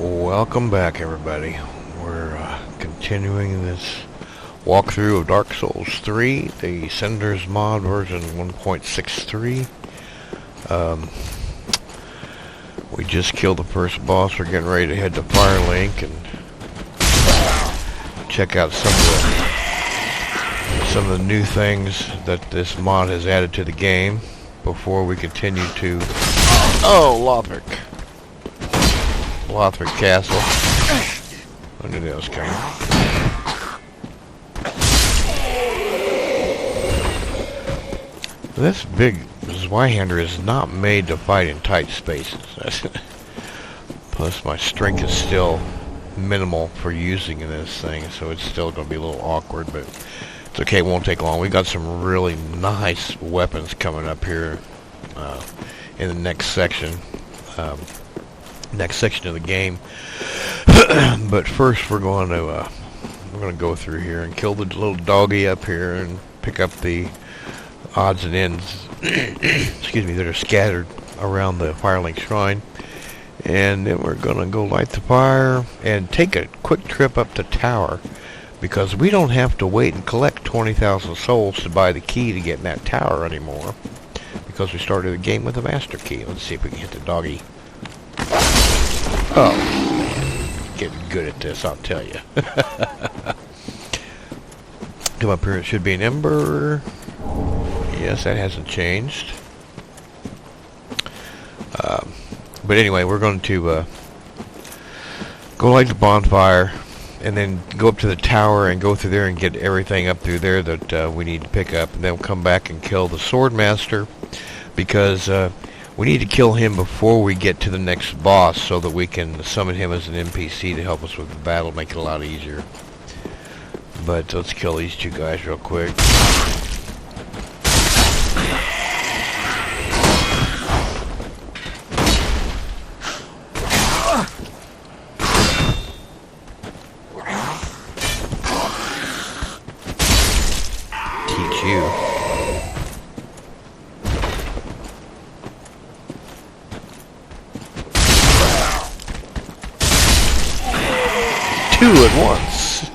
Welcome back, everybody. We're continuing this walkthrough of Dark Souls 3, the Cinders mod version 1.63. We just killed the first boss. We're getting ready to head to Firelink and check out some of the new things that this mod has added to the game before we continue to Lothric Castle. I knew that was coming. This big Zweihander is not made to fight in tight spaces. Plus my strength is still minimal for using in this thing, so it's still going to be a little awkward, but it's okay, it won't take long. We've got some really nice weapons coming up here in the next section. Next section of the game. But first we're going to go through here and kill the little doggy up here and pick up the odds and ends excuse me, that are scattered around the Firelink Shrine. And then we're going to go light the fire and take a quick trip up the tower, because we don't have to wait and collect 20,000 souls to buy the key to get in that tower anymore, because we started the game with a master key. Let's see if we can hit the doggy. Oh, man. Getting good at this, I'll tell you. Come up here, it should be an ember. Yes, that hasn't changed. But anyway, we're going to go light the bonfire and then go up to the tower and go through there and get everything up through there that we need to pick up. And then we'll come back and kill the sword master, because we need to kill him before we get to the next boss so that we can summon him as an NPC to help us with the battle, make it a lot easier. But let's kill these two guys real quick. Teach you. Two at once.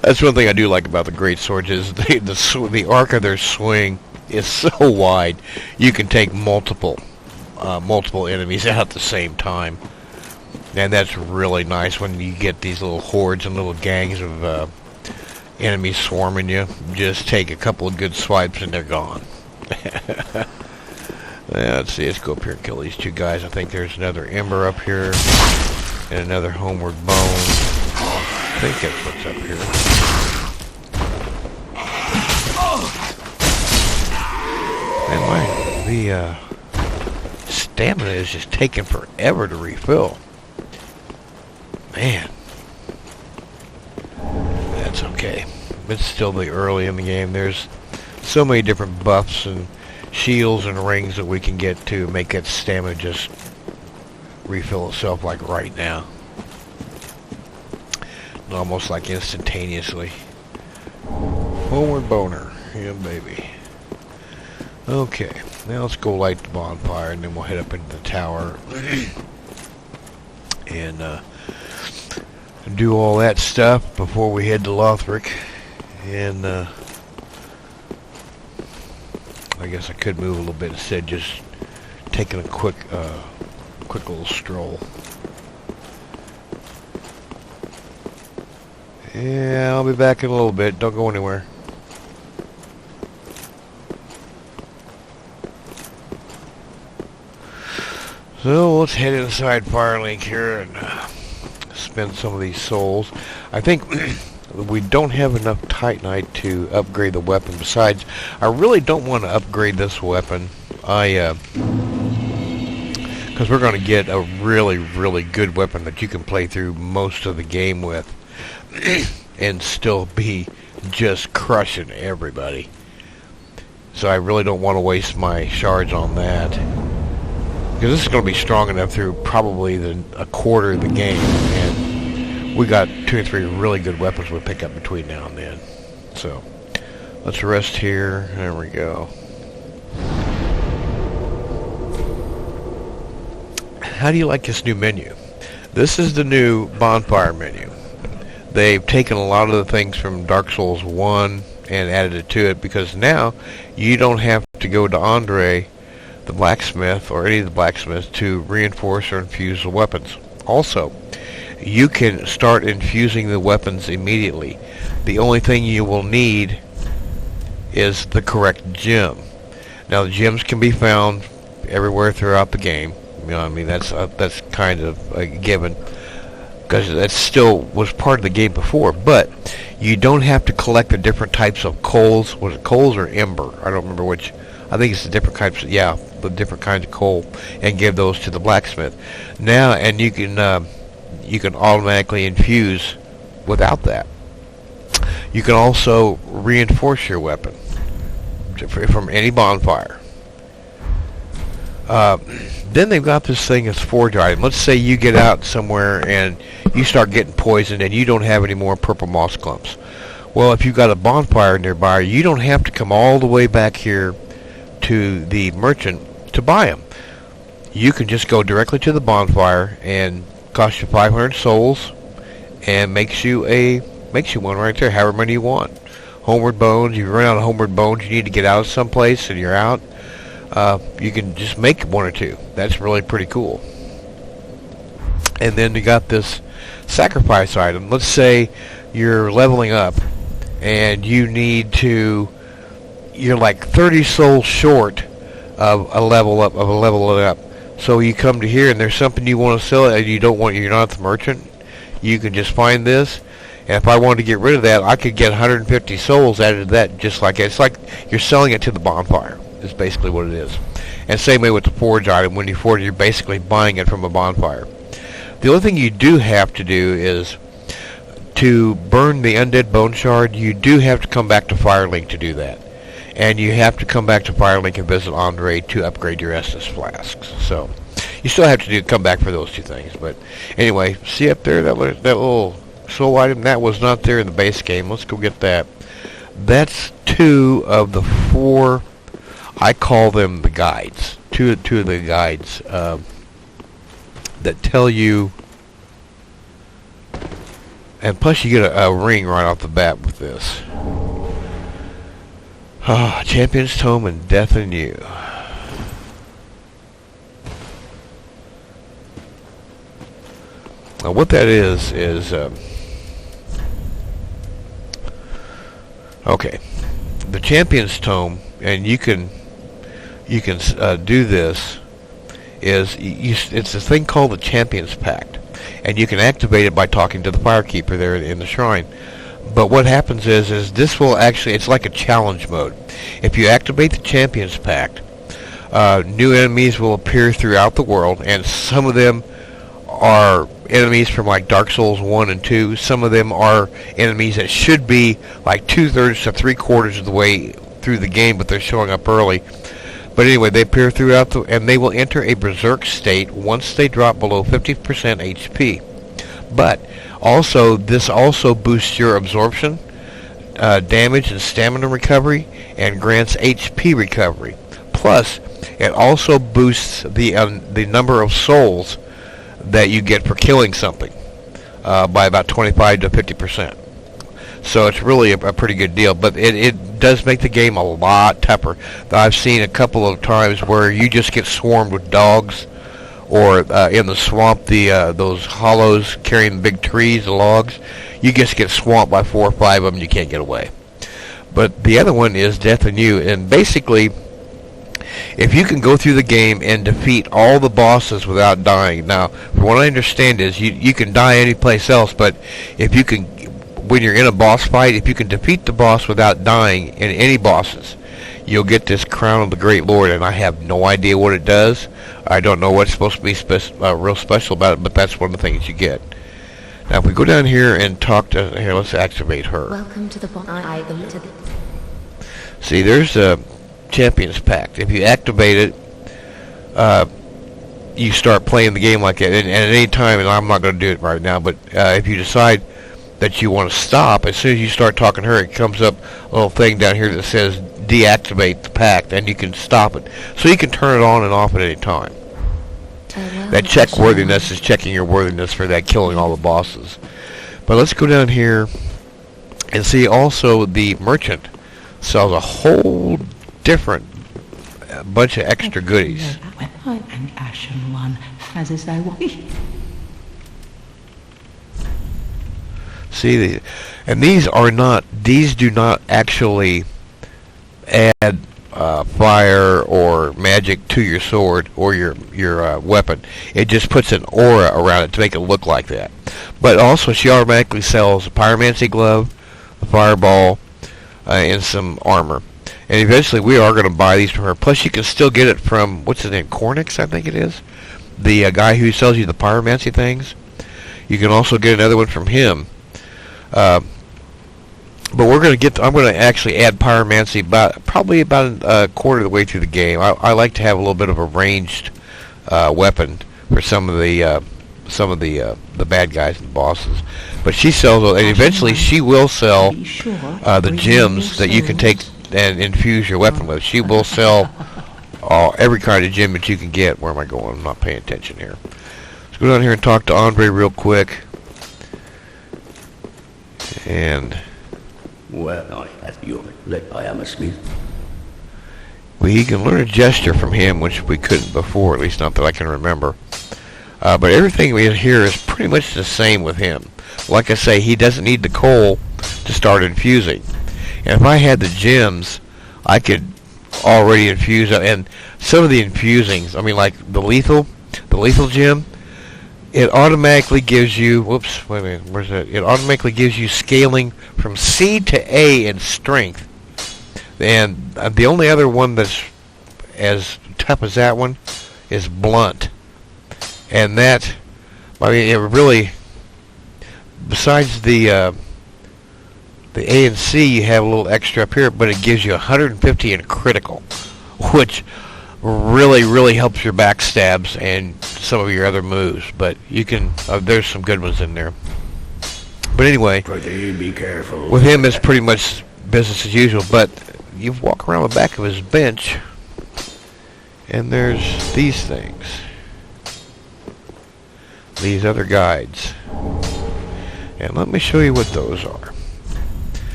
That's one thing I do like about the great swords, is the arc of their swing is so wide. You can take multiple enemies out at the same time, and that's really nice when you get these little hordes and little gangs of enemies swarming you. Just take a couple of good swipes and they're gone. Let's see, let's go up here and kill these two guys. I think there's another ember up here and another homeward bone. I think that's what's up here. And the stamina is just taking forever to refill. Man. That's okay. It's still the early in the game. There's so many different buffs and shields and rings that we can get to make that stamina just refill itself like right now. Almost like instantaneously. Homeward boner. Yeah, baby. Okay. Now let's go light the bonfire and then we'll head up into the tower and do all that stuff before we head to Lothric. And I guess I could move a little bit instead, just taking a quick little stroll. Yeah, I'll be back in a little bit. Don't go anywhere. So let's head inside Firelink here and spend some of these souls. I think we don't have enough Titanite to upgrade the weapon. Besides, I really don't want to upgrade this weapon. Because we're going to get a really, really good weapon that you can play through most of the game with and still be just crushing everybody. So I really don't want to waste my shards on that, because this is going to be strong enough through probably a quarter of the game, and we got 2 or 3 really good weapons we'll pick up between now and then. So let's rest here. There we go. how do you like this new menu? This is the new Bonfire Menu. They've taken a lot of the things from Dark Souls 1 and added it to it, because now you don't have to go to Andre, the blacksmith, or any of the blacksmiths to reinforce or infuse the weapons. Also, you can start infusing the weapons immediately. The only thing you will need is the correct gem. Now, the gems can be found everywhere throughout the game. You know what I mean? That's kind of a given, because that still was part of the game before. But you don't have to collect the different types of coals. Was it coals or ember? I don't remember which. I think it's the different types. Yeah, the different kinds of coal, and give those to the blacksmith. Now, and you can automatically infuse without that. You can also reinforce your weapon from any bonfire. Then they've got this thing as forge item. Let's say you get out somewhere and you start getting poisoned and you don't have any more purple moss clumps. Well, if you've got a bonfire nearby, you don't have to come all the way back here to the merchant to buy them. You can just go directly to the bonfire, and cost you 500 souls, and makes you one right there, however many you want. Homeward bones. You run out of homeward bones, you need to get out someplace, and you're out. You can just make one or two. That's really pretty cool. And then you got this sacrifice item. Let's say you're leveling up, and you're like 30 souls short of a level up. So you come to here, and there's something you want to sell, and you're not the merchant. You can just find this, and if I wanted to get rid of that, I could get 150 souls added to that, just like it. It's like you're selling it to the bonfire. Is basically what it is. And same way with the forge item. When you forge, you're basically buying it from a bonfire. The only thing you do have to do is to burn the undead bone shard. You do have to come back to Firelink to do that. And you have to come back to Firelink and visit Andre to upgrade your Estus flasks. So you still have to come back for those two things. But anyway, see up there that little soul item? That was not there in the base game. Let's go get that. That's 2 of the 4. I call them the guides. Two of the guides that tell you, and plus you get a ring right off the bat with this. Champion's Tome and Death Anew. Now what that is okay, the Champion's Tome, and you can do this, it's a thing called the Champion's Pact, and you can activate it by talking to the Firekeeper there in the shrine. But what happens is this will actually, it's like a challenge mode. If you activate the Champion's Pact, new enemies will appear throughout the world, and some of them are enemies from like Dark Souls 1 and 2. Some of them are enemies that should be like 2/3 to 3/4 of the way through the game, but they're showing up early. But anyway, they appear throughout and they will enter a berserk state once they drop below 50% HP. But also, this also boosts your absorption, damage and stamina recovery, and grants HP recovery. Plus, it also boosts the number of souls that you get for killing something by about 25 to 50%. So it's really a pretty good deal, but it does make the game a lot tougher. I've seen a couple of times where you just get swarmed with dogs, or in the swamp, those hollows carrying big trees, the logs, you just get swamped by 4 or 5 of them, you can't get away. But the other one is Death Anew, and basically, if you can go through the game and defeat all the bosses without dying. Now, from what I understand is you can die any place else, but if you can, when you're in a boss fight, if you can defeat the boss without dying in any bosses, you'll get this Crown of the Great Lord, and I have no idea what it does. I don't know what's supposed to be real special about it, but that's one of the things you get. Now, if we go down here and talk to here, let's activate her. Welcome to the See, there's a Champion's Pact. If you activate it, you start playing the game like that. And at any time, and I'm not going to do it right now, but if you decide that you want to stop, as soon as you start talking to her, it comes up a little thing down here that says deactivate the pact, and you can stop it. So you can turn it on and off at any time. That check worthiness is checking your worthiness for that killing all the bosses. But let's go down here and see also the merchant sells a whole different bunch of extra goodies. See, and these do not actually add fire or magic to your sword or your weapon. It just puts an aura around it to make it look like that. But also, she automatically sells a Pyromancy glove, a fireball, and some armor. And eventually, we are going to buy these from her. Plus, you can still get it from, what's his name, Cornix, I think it is, the guy who sells you the Pyromancy things. You can also get another one from him. But I'm going to actually add Pyromancy probably about a quarter of the way through the game. I like to have a little bit of a ranged weapon for some of the bad guys and bosses. But she sells, and eventually she will sell the gems that you can take and infuse your weapon with. She will sell every kind of gem that you can get. Where am I going? I'm not paying attention here. Let's go down here and talk to Andre real quick. And well, I am a smith. We can learn a gesture from him, which we couldn't before, at least not that I can remember. But everything we have here is pretty much the same with him. Like I say, he doesn't need the coal to start infusing. And if I had the gems, I could already infuse them. And some of the infusings, I mean, like the lethal gem, it automatically gives you, whoops, wait a minute, where's that? It automatically gives you scaling from C to A in strength. And the only other one that's as tough as that one is blunt. And that, I mean, it really, besides the A and C, you have a little extra up here, but it gives you 150 in critical, which really helps your backstabs and some of your other moves. But you can, there's some good ones in there. But anyway, be careful. With him it's pretty much business as usual. But you walk around the back of his bench, and there's these things, these other guides. And let me show you what those are.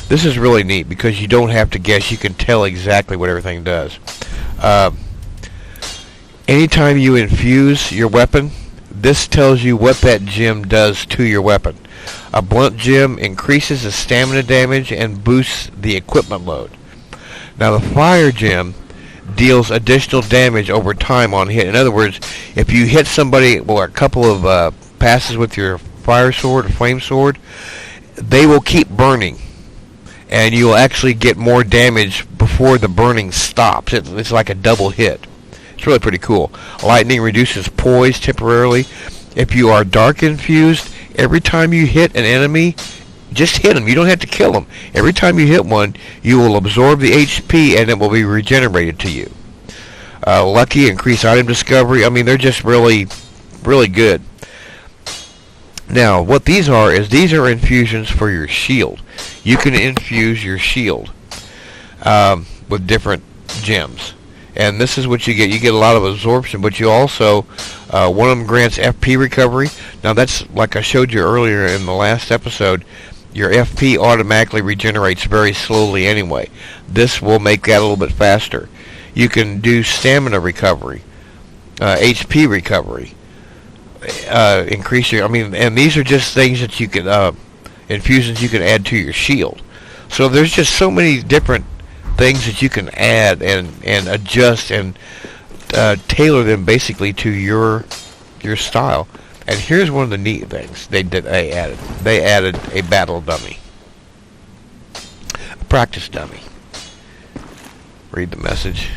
This is really neat because you don't have to guess. You can tell exactly what everything does. Anytime you infuse your weapon, this tells you what that gem does to your weapon. A blunt gem increases the stamina damage and boosts the equipment load. Now the fire gem deals additional damage over time on hit. In other words, if you hit somebody or a couple of passes with your fire sword or flame sword, they will keep burning. And you'll actually get more damage before the burning stops. It's like a double hit. It's really pretty cool. Lightning reduces poise temporarily. If you are dark infused, every time you hit an enemy, just hit them. You don't have to kill them. Every time you hit one, you will absorb the HP and it will be regenerated to you. Lucky, increase item discovery. I mean, they're just really good. Now, what these are is these are infusions for your shield. You can infuse your shield with different gems. And this is what you get. You get a lot of absorption, but you also, one of them grants FP recovery. Now that's, like I showed you earlier in the last episode, your FP automatically regenerates very slowly anyway. This will make that a little bit faster. You can do stamina recovery, HP recovery, increase your, and these are just things that you can, infusions you can add to your shield. So there's just so many different things that you can add and adjust and tailor them basically to your style. And here's one of the neat things they added. They added a battle dummy, a practice dummy. Read the message.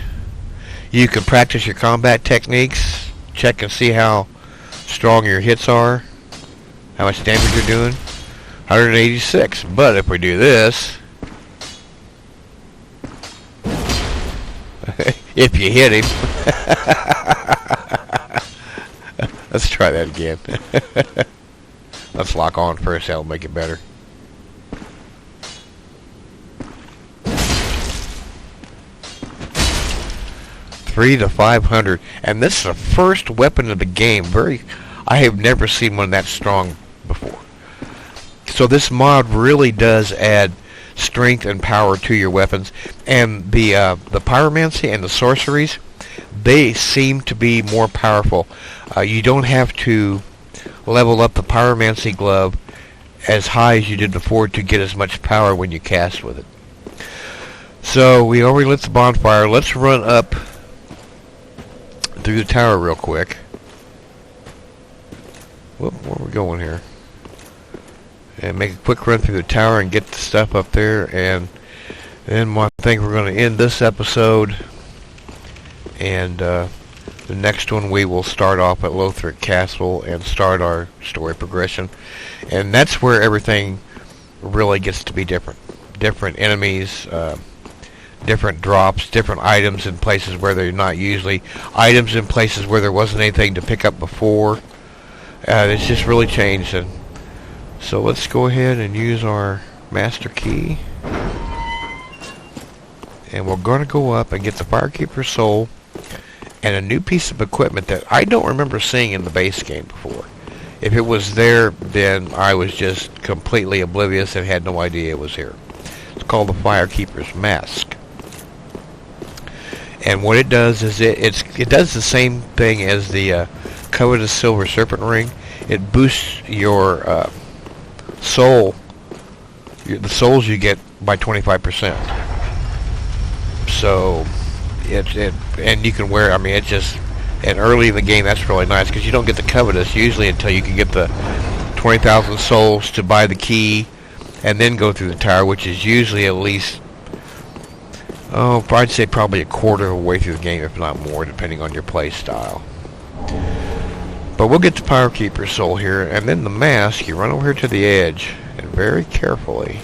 You can practice your combat techniques, check and see how strong your hits are, how much damage you're doing. 186. But if we do this, if you hit him, let's try that again. Let's lock on first. That'll make it better. 3 to 500, and this is the first weapon of the game. I have never seen one that strong before. So this mod really does add strength and power to your weapons, and the pyromancy and the sorceries, they seem to be more powerful. You don't have to level up the pyromancy glove as high as you did before to get as much power when you cast with it. So we already lit the bonfire. Let's run up through the tower real quick. Whoop, where are we going here? And make a quick run through the tower and get the stuff up there, and then I think we're going to end this episode, and the next one we will start off at Lothric Castle and start our story progression, and that's where everything really gets to be different. Different enemies, different drops, different items in places where they're not usually, items in places where there wasn't anything to pick up before. It's just really changed. And so let's go ahead and use our master key, and we're going to go up and get the Firekeeper's Soul and a new piece of equipment that I don't remember seeing in the base game before. If it was there, then I was just completely oblivious and had no idea it was here. It's called the Firekeeper's Mask, and what it does is it does the same thing as the Covetous Silver Serpent Ring. It boosts your soul, the souls you get, by 25%. So and you can wear it. I mean, it just, and early in the game that's really nice because you don't get the Covetous usually until you can get the 20,000 souls to buy the key and then go through the tower, which is usually at least, I'd say probably a quarter of the way through the game, if not more, depending on your play style. But we'll get the Pyrokeeper's Soul here, and then the mask, you run over here to the edge, and very carefully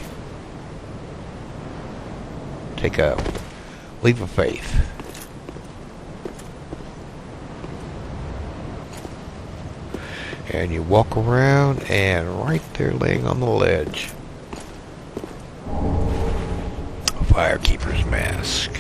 take a leap of faith. And you walk around, and right there laying on the ledge, a Firekeeper's Mask.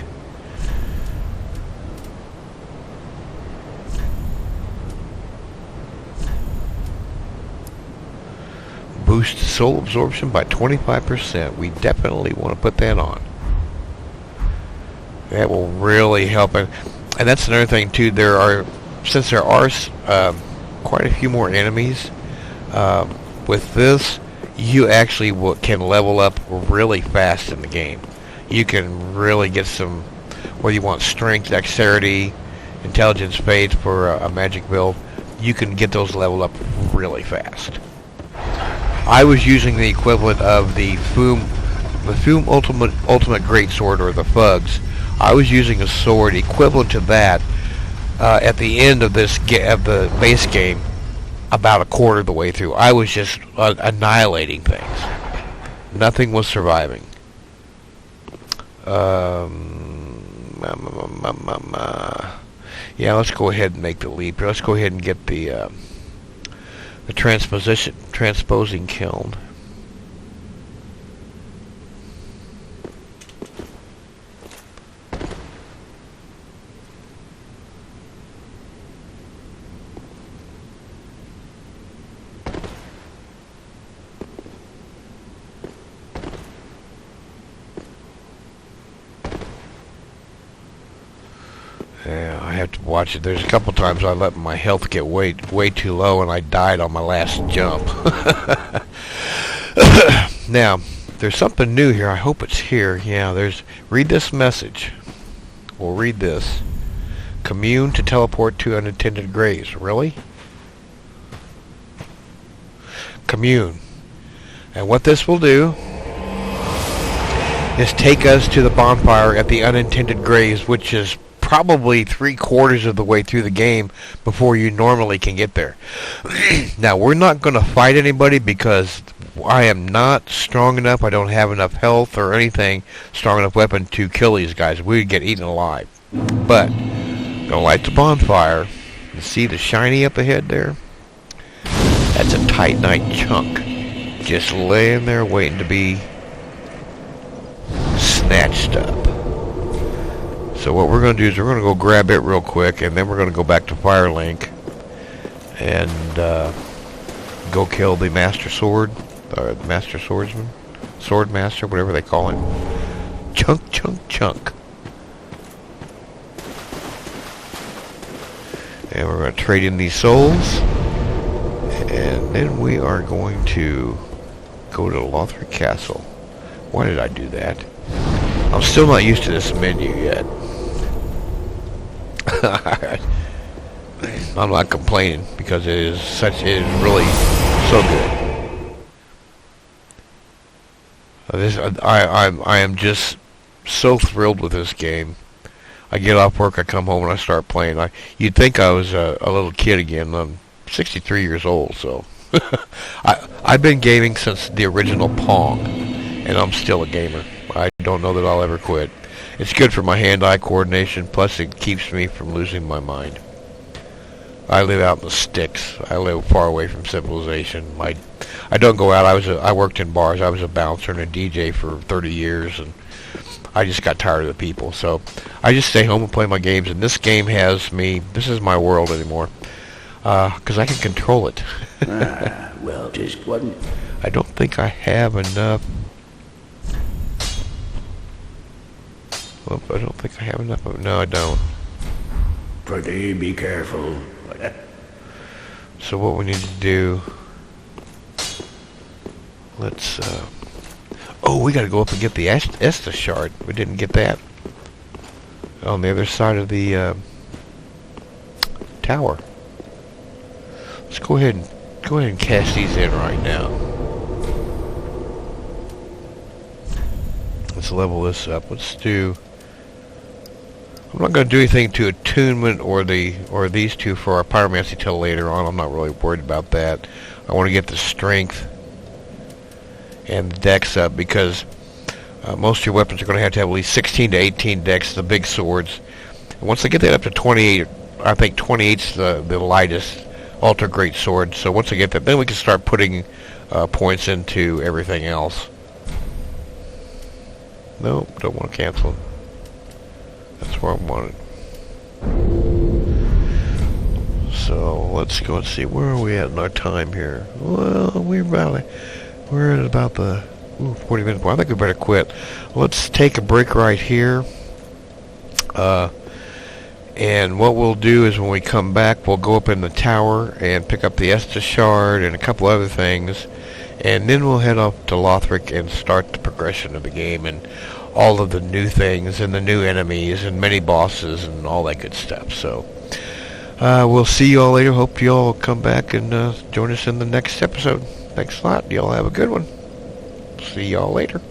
Boost soul absorption by 25%. We definitely want to put that on. That will really help. And that's another thing too. Since there are quite a few more enemies, with this, you actually can level up really fast in the game. You can really get some, whether you want strength, dexterity, intelligence, faith for a magic build, you can get those leveled up really fast. I was using the equivalent of the Foom Ultimate Greatsword, or the Fugs. I was using a sword equivalent to that at the end of the base game, about a quarter of the way through. I was just annihilating things. Nothing was surviving. Yeah, let's go ahead and make the leap. Let's go ahead and get the transposing kiln. Yeah, I have to watch it. There's a couple times I let my health get way too low, and I died on my last jump. Now, there's something new here. I hope it's here. Yeah, read this message. We'll read this. Commune to teleport to unattended graves. Really? Commune. And what this will do is take us to the bonfire at the unattended graves, which is probably 3/4 of the way through the game before you normally can get there. Now, we're not going to fight anybody because I am not strong enough. I don't have enough health or anything, strong enough weapon to kill these guys. We would get eaten alive. But I'm going to light the bonfire. You see the shiny up ahead there? That's a Titanite chunk just laying there waiting to be snatched up. So what we're going to do is we're going to go grab it real quick, and then we're going to go back to Firelink and go kill the Master Sword, Master Swordsman, Sword Master, whatever they call him. Chunk, chunk, chunk. And we're going to trade in these souls, and then we are going to go to Lothric Castle. Why did I do that? I'm still not used to this menu yet. I'm not complaining because it is really so good. I am just so thrilled with this game. I get off work, I come home, and I start playing. You'd think I was a little kid again. I'm 63 years old, so I've been gaming since the original Pong, and I'm still a gamer. I don't know that I'll ever quit. It's good for my hand-eye coordination, plus it keeps me from losing my mind. I live out in the sticks. I live far away from civilization. I don't go out. I worked in bars. I was a bouncer and a DJ for 30 years, and I just got tired of the people. So I just stay home and play my games, and this game has me. This is my world anymore, because I can control it. Well, just wasn't. I don't think I have enough. Well, I don't think I have enough of it. No, I don't. Pretty be careful. So what we need to do, let's, oh, we gotta go up and get the Estus shard. We didn't get that. On the other side of the, tower. Let's go ahead and cast these in right now. Let's level this up. Let's do, I'm not going to do anything to attunement or these two for our pyromancy till later on. I'm not really worried about that. I want to get the strength and the dex up, because most of your weapons are going to have at least 16 to 18 dex, the big swords. And once I get that up to 28, I think 28's the lightest ultra great sword. So once I get that, then we can start putting points into everything else. Nope, don't want to cancel it. That's where I want it. So let's go and see, where are we at in our time here? Well, we're at about the 40 minutes. Well, I think we better quit. Let's take a break right here. And what we'll do is when we come back, we'll go up in the tower and pick up the Estus shard and a couple other things, and then we'll head off to Lothric and start the progression of the game and all of the new things and the new enemies and mini bosses and all that good stuff. So we'll see you all later. Hope you all come back and join us in the next episode. Thanks a lot. Y'all have a good one. See y'all later.